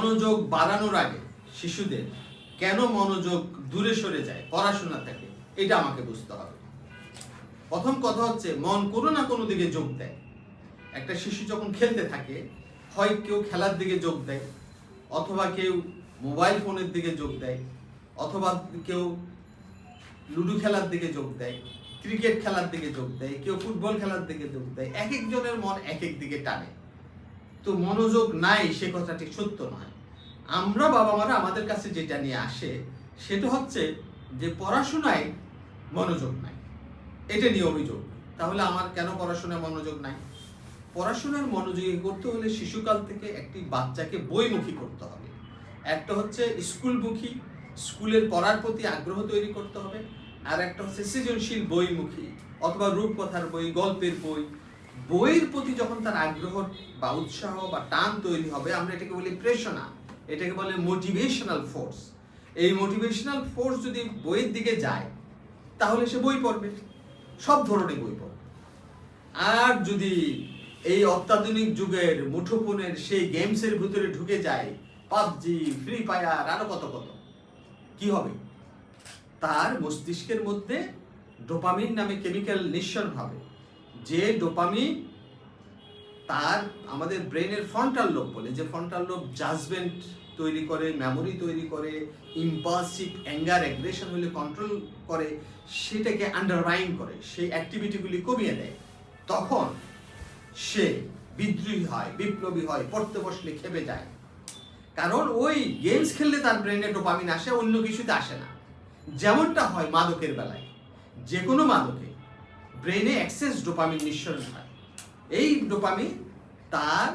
মনোযোগ বাড়ানোর আগে শিশুদের কেন মনোযোগ দূরে সরে যায় পড়াশোনা থেকে, এটা আমাকে বুঝতে হবে। প্রথম কথা হচ্ছে, মন কোনো না কোনো দিকে যোগ দেয়। একটা শিশু যখন খেলতে থাকে, হয় কেউ খেলার দিকে যোগ দেয়, অথবা কেউ মোবাইল ফোনের দিকে যোগ দেয়, অথবা কেউ লুডো খেলার দিকে যোগ দেয়, ক্রিকেট খেলার দিকে যোগ দেয়, কেউ ফুটবল খেলার দিকে যোগ দেয়। এক একজনের মন এক এক দিকে টানে। তো মনোযোগ নাই সে কথাটি সত্য নয়। আমরা বাবা মারা আমাদের কাছে যেটা নিয়ে আসে সেটা হচ্ছে যে পড়াশোনায় মনোযোগ নাই, এটা নিয়ে অভিযোগ। তাহলে আমার কেন পড়াশোনায় মনোযোগ নাই? পড়াশোনার মনোযোগী করতে হলে শিশুকাল থেকে একটি বাচ্চাকে বইমুখী করতে হবে। একটা হচ্ছে স্কুলমুখী, স্কুলের পড়ার প্রতি আগ্রহ তৈরি করতে হবে। আর একটা হচ্ছে সৃজনশীল বইমুখী, অথবা রূপকথার বই, গল্পের বই। বইয়ের প্রতি যখন তার আগ্রহ বা উৎসাহ বা টান তৈরি হবে, আমরা এটাকে বলি প্রেরণা, এটাকে বলে মোটিভেশনাল ফোর্স। এই মোটিভেশনাল ফোর্স যদি বইয়ের দিকে যায় তাহলে সে বই পড়বে, সব ধরনের বই পড়বে। আর যদি এই অত্যাধুনিক যুগের মুঠোফোনের সেই গেমসের ভিতরে ঢুকে যায়, পাবজি, ফ্রি ফায়ার, আরো কত কত, কি হবে? তার মস্তিষ্কের মধ্যে ডোপামিন নামে কেমিক্যাল নিঃসরণ হবে, যে ডোপামিন তার আমাদের ব্রেনের ফ্রন্টাল লোব বলে, যে ফ্রন্টাল লোব জাজমেন্ট তৈরি করে, মেমোরি তৈরি করে, ইম্পালসিভ অ্যাঙ্গার অ্যাগ্রেশন হলে কন্ট্রোল করে, সেটাকে আন্ডারমাইন করে, সেই অ্যাক্টিভিটিগুলি কমিয়ে দেয়। তখন সে বিদ্রোহী হয়, বিপ্লবী হয়, পড়তে বসলে খেপে যায়। কারণ ওই গেমস খেললে তার ব্রেনে ডোপামিন আসে, অন্য কিছুতে আসে না। যেমনটা হয় মাদকের বেলায়, যে কোনো মাদকে ব্রেনে এক্সেস ডোপামিন নিঃসরণ হয়। এই ডোপামিন তার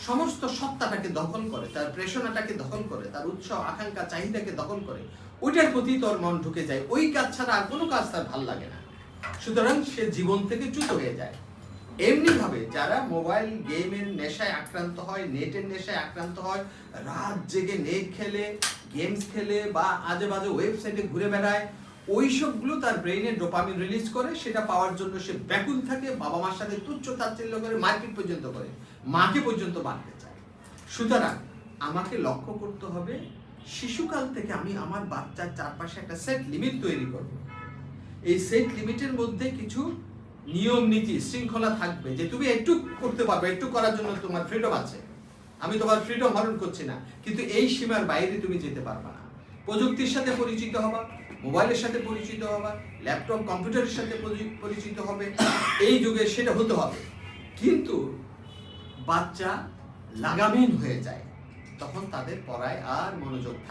সমস্ত সত্তাটাকে দখল করে, তার প্রেরণাটাকে দখল করে, তার উৎসাহ, আকাঙ্ক্ষা, চাহিদাকে দখল করে। ওইটার প্রতি তোর মন ঢুকে যায়। ওই কাজ ছাড়া আর কোনো কাজ তার ভাল লাগে না। সুতরাং সে জীবন থেকে চ্যুত হয়ে যায়। এমনি ভাবে যারা মোবাইল গেমের নেশায় আক্রান্ত হয়, নেটের নেশায় আক্রান্ত হয়, রাত জেগে নেট খেলে, গেমস খেলে, বা আজে বাজে ওয়েবসাইটে ঘুরে বেড়ায়, ওই সবগুলো তার ব্রেইনে ডোপামিন রিলিজ করে। সেটা পাওয়ার জন্য সে ব্যাকুল থাকে, বাবা মার সাথে তুচ্ছ তাচ্ছিল্য করে, মারপিট পর্যন্ত করে, মাকে পর্যন্ত মারতে চায়। সুতরাং আমাকে লক্ষ্য করতে হবে, শিশুকাল থেকে আমি আমার বাচ্চার চারপাশে একটা সেট লিমিট তৈরি করব। এই সেট লিমিটের মধ্যে কিছু নিয়ম নীতি শৃঙ্খলা থাকবে, যে তুমি একটু করতে পারবে, একটু করার জন্য তোমার ফ্রিডম আছে, আমি তোমার ফ্রিডম হরণ করছি না, কিন্তু এই সীমার বাইরে তুমি যেতে পারবে না। প্রযুক্তির সাথে পরিচিত হবা, মোবাইলের সাথে পরিচিত হবা, ল্যাপটপ কম্পিউটারের সাথে পরিচিত হবে, এই যুগে সেটা হতে হবে। কিন্তু বাচ্চা লাগামহীন হয়ে যায়, তখন তাদের পড়ায় আর মনোযোগ থাকে